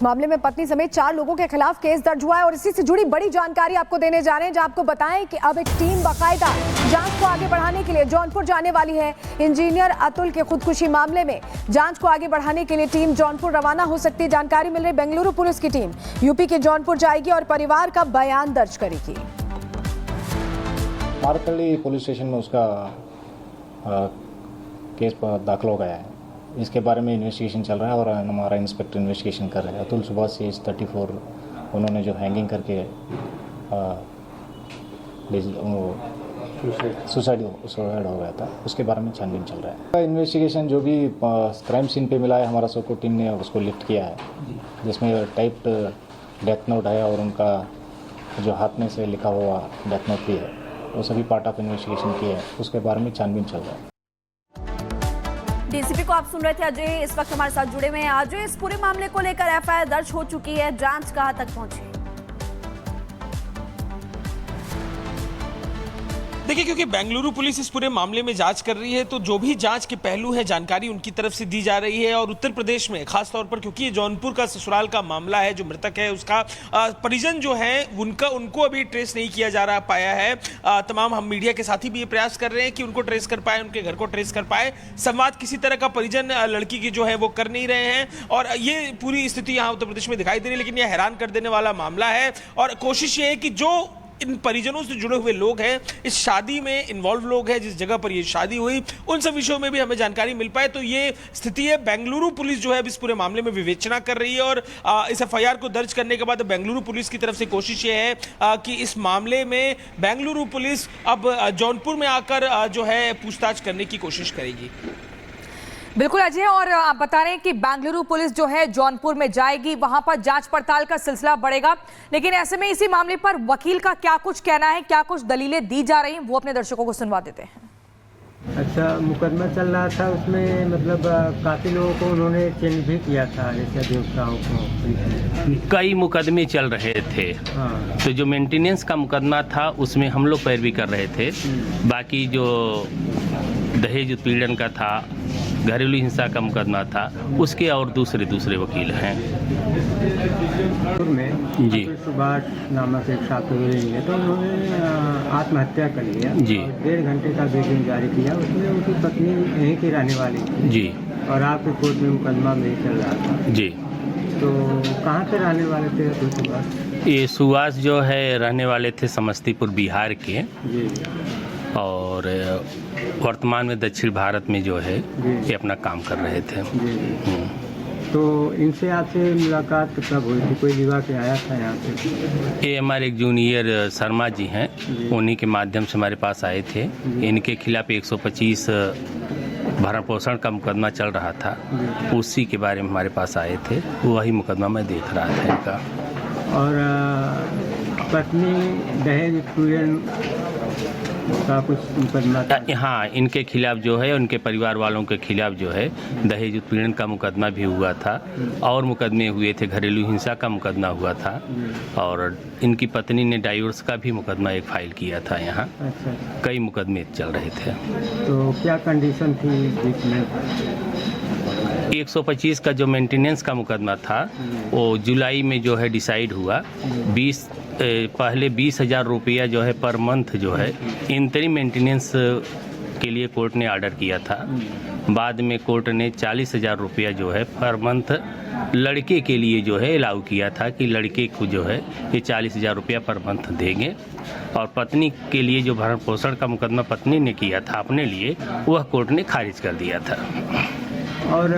इस मामले में पत्नी समेत 4 लोगों के खिलाफ केस दर्ज हुआ है और इसी से जुड़ी बड़ी जानकारी आपको देने जा रहे हैं, जहां आपको बताएं कि अब एक टीम बाकायदा जांच को आगे बढ़ाने के लिए जौनपुर जाने वाली है। इंजीनियर अतुल के खुदकुशी मामले में जांच को आगे बढ़ाने के लिए टीम जौनपुर रवाना हो सकती है। जानकारी मिल रही, बेंगलुरु पुलिस की टीम यूपी के जौनपुर जाएगी और परिवार का बयान दर्ज करेगी। मारकली पुलिस स्टेशन में उसका केस दाखिल हो गया है। इसके बारे में इन्वेस्टिगेशन चल रहा है और हमारा इंस्पेक्टर इन्वेस्टिगेशन कर रहा है। अतुल सुभाष एज 34, उन्होंने जो हैंगिंग करके सुसाइड हो गया था, उसके बारे में छानबीन चल रहा है। इन्वेस्टिगेशन जो भी क्राइम सीन पे मिला है, हमारा सोको टीम ने उसको लिफ्ट किया है, जिसमें टाइप्ड डेथ नोट है और उनका जो हाथ में से लिखा हुआ डेथ नोट भी है, वो सभी पार्ट ऑफ इन्वेस्टिगेशन किए हैं। उसके बारे में छानबीन चल रहा है। डीसीपी को आप सुन रहे थे अजय, इस वक्त हमारे साथ जुड़े हुए हैं। अजय, इस पूरे मामले को लेकर एफआईआर दर्ज हो चुकी है, जांच कहां तक पहुंची? देखिए, क्योंकि बेंगलुरु पुलिस इस पूरे मामले में जांच कर रही है, तो जो भी जांच के पहलू है जानकारी उनकी तरफ से दी जा रही है। और उत्तर प्रदेश में खास तौर पर, क्योंकि ये जौनपुर का ससुराल का मामला है, जो मृतक है उसका परिजन जो है उनको अभी ट्रेस नहीं किया जा पाया है। तमाम हम मीडिया के साथी भी ये प्रयास कर रहे हैं कि उनको ट्रेस कर पाए, उनके घर को ट्रेस कर पाए। संवाद किसी तरह का परिजन लड़की की जो है वो कर नहीं रहे हैं और ये पूरी स्थिति यहाँ उत्तर प्रदेश में दिखाई दे रही है। लेकिन यह हैरान कर देने वाला मामला है और कोशिश ये है कि जो इन परिजनों से जुड़े हुए लोग हैं, इस शादी में इन्वॉल्व लोग हैं, जिस जगह पर ये शादी हुई, उन सब विषयों में भी हमें जानकारी मिल पाए। तो ये स्थिति है। बेंगलुरु पुलिस जो है अब इस पूरे मामले में विवेचना कर रही है और इस एफआईआर को दर्ज करने के बाद बेंगलुरु पुलिस की तरफ से कोशिश ये है कि इस मामले में बेंगलुरु पुलिस अब जौनपुर में आकर जो है पूछताछ करने की कोशिश करेगी। बिल्कुल अजय, और आप बता रहे हैं कि बेंगलुरु पुलिस जो है जौनपुर में जाएगी, वहां पर जांच पड़ताल का सिलसिला बढ़ेगा। लेकिन ऐसे में इसी मामले पर वकील का क्या कुछ कहना है, क्या कुछ दलीलें दी जा रही हैं, वो अपने दर्शकों को सुनवा देते हैं। अच्छा, मुकदमा चल रहा था, उसमें मतलब काफ़ी लोगों को उन्होंने चेंज भी किया था, जैसे देवताओं को। कई मुकदमे चल रहे थे। हाँ। तो जो मेंटेनेंस का मुकदमा था उसमें हम लोग पैरवी कर रहे थे। बाकी जो दहेज उत्पीड़न का था, घरेलू हिंसा का मुकदमा था, उसके और दूसरे वकील हैं। में जी सुभाष नामक एक छात्र तो उन्होंने आत्महत्या कर लिया जी। 1.5 घंटे का वीडियो जारी किया, उसमें उनकी पत्नी यहीं की रहने वाली थी जी, और आपके कोर्ट में मुकदमा नहीं चल रहा था जी। तो कहाँ से रहने वाले थे अतुल सुभाष? ये सुभाष जो है रहने वाले थे समस्तीपुर बिहार के जी, और वर्तमान में दक्षिण भारत में जो है ये अपना काम कर रहे थे। जी। तो इनसे आपसे मुलाकात कब हुई थी? कोई युवा के आया था यहाँ पे? ये हमारे एक जूनियर शर्मा जी हैं, उन्हीं के माध्यम से हमारे पास आए थे। इनके खिलाफ 125 भरण पोषण का मुकदमा चल रहा था, उसी के बारे में हमारे पास आए थे। वही मुकदमा मैं देख रहा था इनका। और पत्नी दहेज उत्पीड़न का कुछ मुकदमा था? हाँ, इनके खिलाफ जो है, उनके परिवार वालों के खिलाफ जो है दहेज उत्पीड़न का मुकदमा भी हुआ था और मुकदमे हुए थे, घरेलू हिंसा का मुकदमा हुआ था और इनकी पत्नी ने डाइवोर्स का भी मुकदमा एक फाइल किया था यहाँ। अच्छा। कई मुकदमे चल रहे थे। तो क्या कंडीशन थी बीच में? 125 का जो मेंटेनेंस का मुकदमा था वो जुलाई में जो है डिसाइड हुआ। पहले 20,000 रुपया जो है पर मंथ जो है इंतरिम मेंटेनेंस के लिए कोर्ट ने ऑर्डर किया था। बाद में कोर्ट ने 40,000 रुपया जो है पर मंथ लड़के के लिए जो है अलाउ किया था कि लड़के को जो है ये 40,000 रुपया पर मंथ देंगे। और पत्नी के लिए जो भरण पोषण का मुकदमा पत्नी ने किया था अपने लिए, वह कोर्ट ने खारिज कर दिया था। और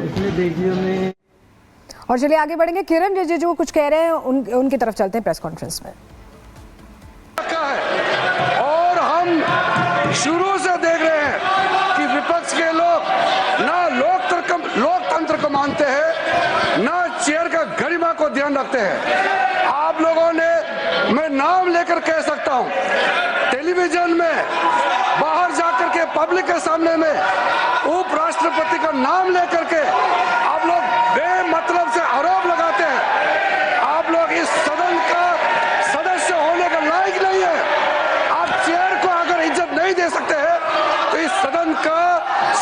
उसमें वीडियो में और चलिए आगे बढ़ेंगे। किरण रिजिजू कुछ कह रहे हैं, उनकी तरफ चलते हैं प्रेस कॉन्फ्रेंस में। और हम शुरू से देख रहे हैं कि विपक्ष के लोग ना लोकतंत्र को मानते हैं, ना चेयर का गरिमा को ध्यान रखते हैं। आप लोगों ने, मैं नाम लेकर कह सकता हूं, टेलीविजन में बाहर जाकर के पब्लिक के सामने में उपराष्ट्रपति का नाम लेकर के आप लोग बेमतलब से आरोप लगाते हैं। आप लोग इस सदन का सदस्य होने का लायक नहीं है। आप चेयर को अगर इज्जत नहीं दे सकते हैं तो इस सदन का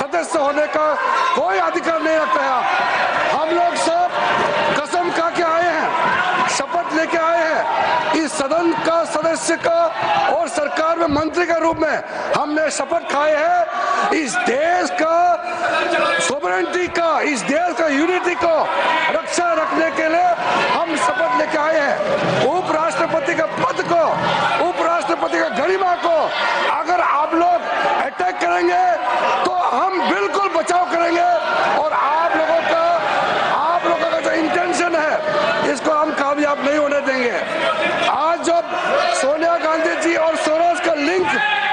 सदस्य होने का कोई अधिकार नहीं रखते हैं। हम लोग सब कसम खा सदन का सदस्य का और सरकार में मंत्री के रूप में हमने शपथ खाए हैं इस देश का सोवरेनिटी का, इस देश का यूनिटी को रक्षा रखने के लिए हम शपथ लेके आए हैं। उपराष्ट्रपति के पद को, उपराष्ट्रपति का गरिमा को अगर आप लोग अटैक करेंगे तो हम बिल्कुल बचाव करेंगे और आप लोगों का जो इंटेंशन है इसको हम कामयाब नहीं होने देंगे। आज जब सोनिया गांधी जी और सोरोस का लिंक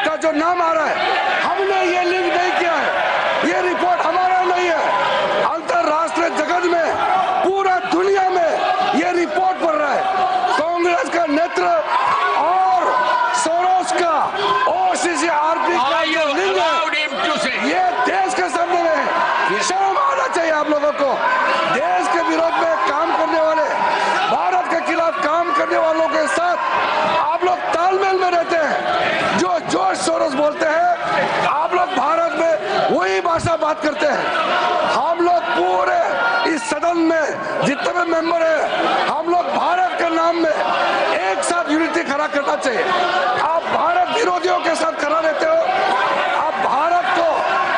का जो नाम आ रहा है, हमने ये लिंक नहीं किया है, ये रिपोर्ट हमारा नहीं है, अंतरराष्ट्रीय जगत में पूरा दुनिया में ये रिपोर्ट पढ़ रहा है। कांग्रेस का नेतृत्व और सोरोस का OCCRP का जो लिंक है ये देश के सामने में है। शर्म आना चाहिए आप लोगों को। देश के विरोध में काम करने वाले, भारत के खिलाफ काम करने वालों के साथ आप लोग तालमेल में रहते हैं। जो जॉर्ज सोरोस बोलते हैं आप लोग भारत में वही भाषा बात करते हैं। हम लोग पूरे इस सदन में जितने भी मेंबर हैं, हम लोग भारत के नाम में एक साथ यूनिटी खड़ा करना चाहिए। आप भारत विरोधियों के साथ खड़ा रहते हो, आप भारत को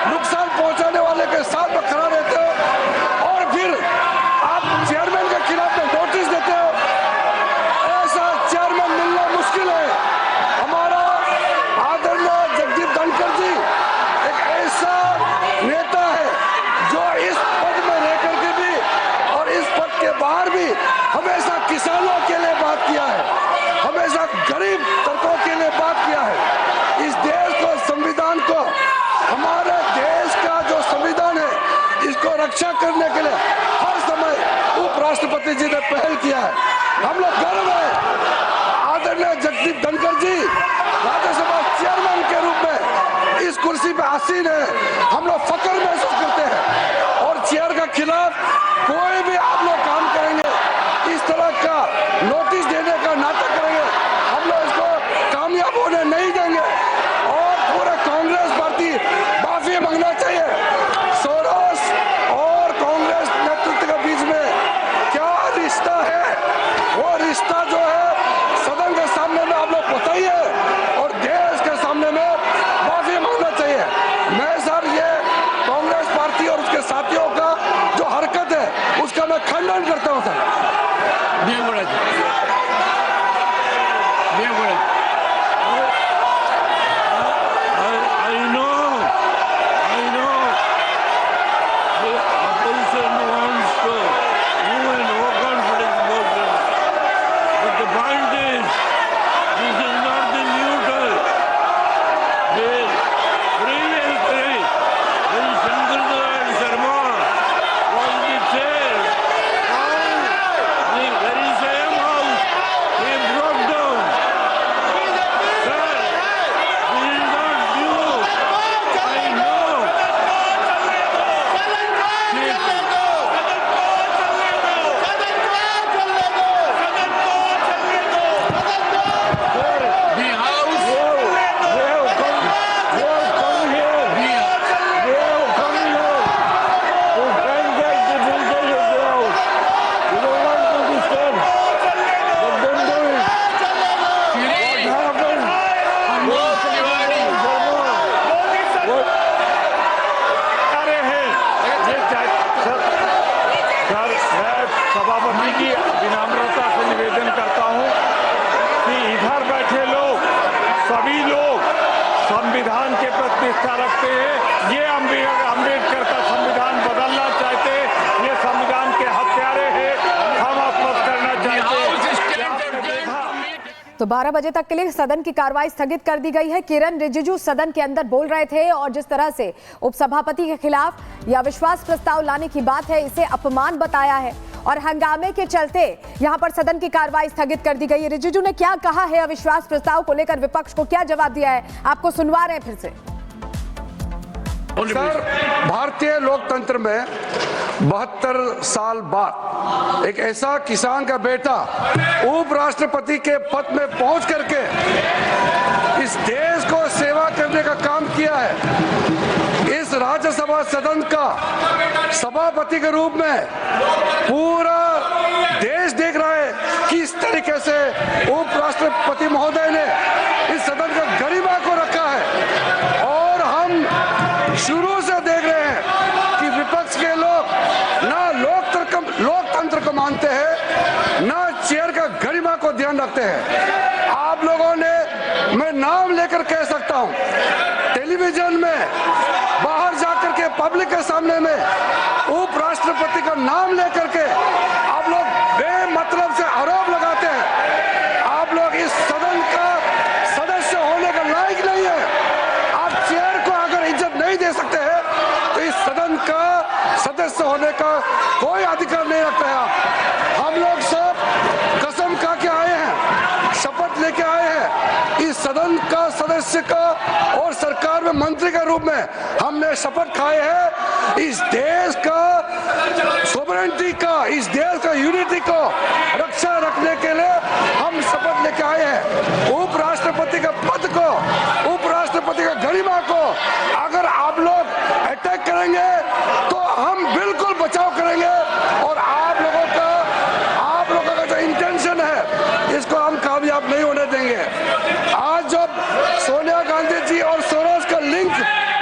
नुकसान पहुंचाने वाले के साथ में खड़ा रहते हो और फिर आप चेयरमैन के खिलाफ में नोटिस देते हो। ऐसा चेयरमैन मिलना मुश्किल है। हमारा आदरणीय जगदीप धनखड़ जी एक ऐसा नेता है जो इस पद में रह करके भी और इस पद के बाहर भी हमेशा किसानों के लिए बात किया है, हमेशा गरीब तबकों के लिए बात किया है। इस देश को, संविधान को, हमारे देश का जो संविधान है इसको रक्षा करने के लिए हर समय उपराष्ट्रपति जी ने पहल किया है। हम लोग गर्व है आदरणीय जगदीप धनखड़ जी राज्यसभा चेयरमैन के रूप में इस कुर्सी पे आसीन है। हम लोग फख्र महसूस करते हैं और चेयर के खिलाफ कोई भी आप लोग काम करेंगे, इस तरह का नोटिस देने का नाटक करेंगे, हम लोग इसको कामयाब होने नहीं देंगे और पूरा कांग्रेस पार्टी माफी मांगना चाहिए। सोरोस और कांग्रेस नेतृत्व के बीच में क्या रिश्ता है, वो रिश्ता जो है सदन के सामने में आप लोग बताइए और देश के सामने में माफी मांगना चाहिए। मैं सर ये कांग्रेस पार्टी और उसके साथियों का जो हरकत है उसका मैं खंडन करता हूँ सर। सभापति की विनम्रता से निवेदन करता हूं कि इधर बैठे लोग, सभी लोग संविधान के प्रति निष्ठा रखते हैं। ये अम्बेडकर का संविधान बदलना चाहते हैं, ये संविधान के हत्यारे हैं, हम आपस करना चाहते हैं। तो 12 बजे तक के लिए सदन की कार्रवाई स्थगित कर दी गई है। किरण रिजिजू सदन के अंदर बोल रहे थे और जिस तरह से उपसभापति के खिलाफ या विश्वास प्रस्ताव लाने की बात है, इसे अपमान बताया है और हंगामे के चलते यहां पर सदन की कार्रवाई स्थगित कर दी गई है। रिजिजू ने क्या कहा है अविश्वास प्रस्ताव को लेकर, विपक्ष को क्या जवाब दिया है, आपको सुनवा रहे हैं फिर से। सर, भारतीय लोकतंत्र में 72 साल बाद एक ऐसा किसान का बेटा उपराष्ट्रपति के पद में पहुंच करके इस देश को सेवा करने का काम किया है। इस राज्यसभा सदन का सभापति के रूप में पूरा देश देख रहा है किस तरीके से उपराष्ट्रपति उपराष्ट्रपति महोदय ने इस सदन का गरिमा को रखा है और हम शुरू से देख रहे हैं कि विपक्ष के लोग ना लोकतंत्र को मानते हैं, ना चेयर का गरिमा को ध्यान रखते हैं। आप लोगों ने, मैं नाम लेकर कह सकता हूं, टेलीविजन में बाहर जाकर के पब्लिक के सामने में उपराष्ट्रपति का नाम लेकर के आप लोग बेमतलब से आरोप लगाते हैं। आप लोग इस सदन का सदस्य होने का लायक नहीं है। आप चेयर को अगर इज्जत नहीं दे सकते हैं तो इस सदन का सदस्य होने का कोई अधिकार नहीं रखते हैं आप। हम लोग सब कसम खा के आए हैं, शपथ लेके आए हैं, इस सदन का सदस्य का और सरकार में मंत्री के रूप में हमने शपथ खाए हैं। इस देश का सोवरेनिटी का, इस देश का यूनिटी को रक्षा रखने के लिए हम शपथ लेके आए हैं। उपराष्ट्रपति का पद को, उपराष्ट्रपति का गरिमा को अगर आप लोग अटैक करेंगे तो हम बिल्कुल बचाव करेंगे और आप लोगों का जो इंटेंशन है इसको हम कामयाब नहीं होने देंगे। आज जब सोनिया गांधी जी और सोरोस का लिंक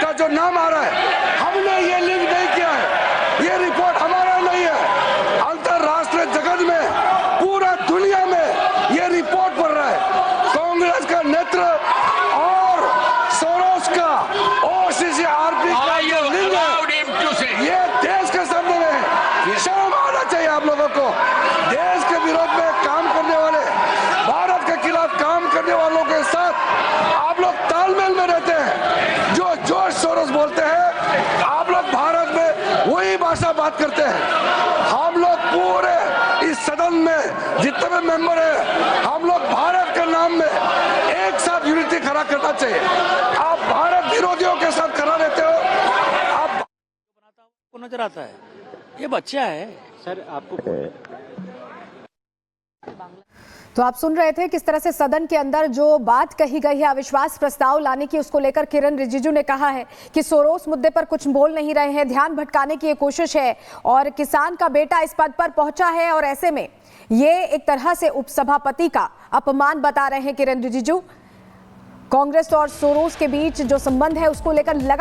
का जो नाम आ रहा है, हमने ये लिंक नहीं किया है, ये रिपोर्ट हमारा नहीं है। अंतरराष्ट्रीय जगत में, पूरा दुनिया में ये रिपोर्ट पढ़ रहा है। कांग्रेस का नेतृत्व और सोरोस का OCCRP का जो लिंक है, ये देश के सामने में है। शर्म आना चाहिए आप लोगों को। देश के विरोध में काम करने वाले, भारत के खिलाफ काम करने वालों के साथ आप लोग तालमेल में रहते हैं। जो जॉर्ज सोरोस बोलते हैं, आप लोग भारत में वही भाषा बात करते हैं। हम लोग पूरे इस सदन में जितने भी मेंबर हैं, हम लोग भारत के नाम में एक साथ यूनिटी खड़ा करना चाहिए। आप भारत विरोधियों के साथ खड़ा रहते हो। आप को नजर आता है ये बच्चा है सर आपको। तो आप सुन रहे थे किस तरह से सदन के अंदर जो बात कही गई है अविश्वास प्रस्ताव लाने की, उसको लेकर किरण रिजिजू ने कहा है कि सोरोस मुद्दे पर कुछ बोल नहीं रहे हैं, ध्यान भटकाने की ये कोशिश है और किसान का बेटा इस पद पर पहुंचा है और ऐसे में ये एक तरह से उपसभापति का अपमान बता रहे हैं किरण रिजिजू। कांग्रेस और सोरोस के बीच जो संबंध है उसको लेकर